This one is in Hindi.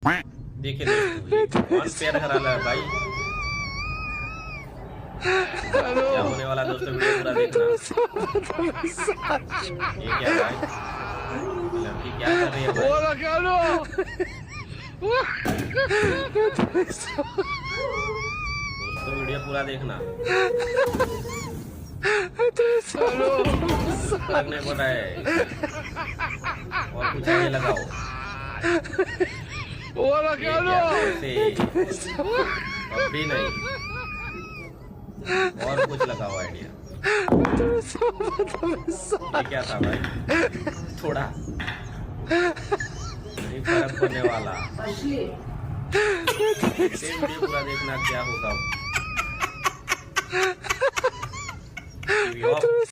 देखे दोस्तों, कौन पैर हरा है भाई। क्या होने वाला दोस्तों, वीडियो पूरा देखना। ये क्या भाई, लड़की क्या कर रही है भाई? दोस्तों वीडियो पूरा देखना। फर्क नहीं पड़ रहा है, और कुछ आगे लगाओ। अभी नहीं, और कुछ लगाओ आइडिया। ये क्या था भाई, थोड़ा नहीं फर्क पड़ने वाला। वीडियो पूरा देखना, क्या होगा।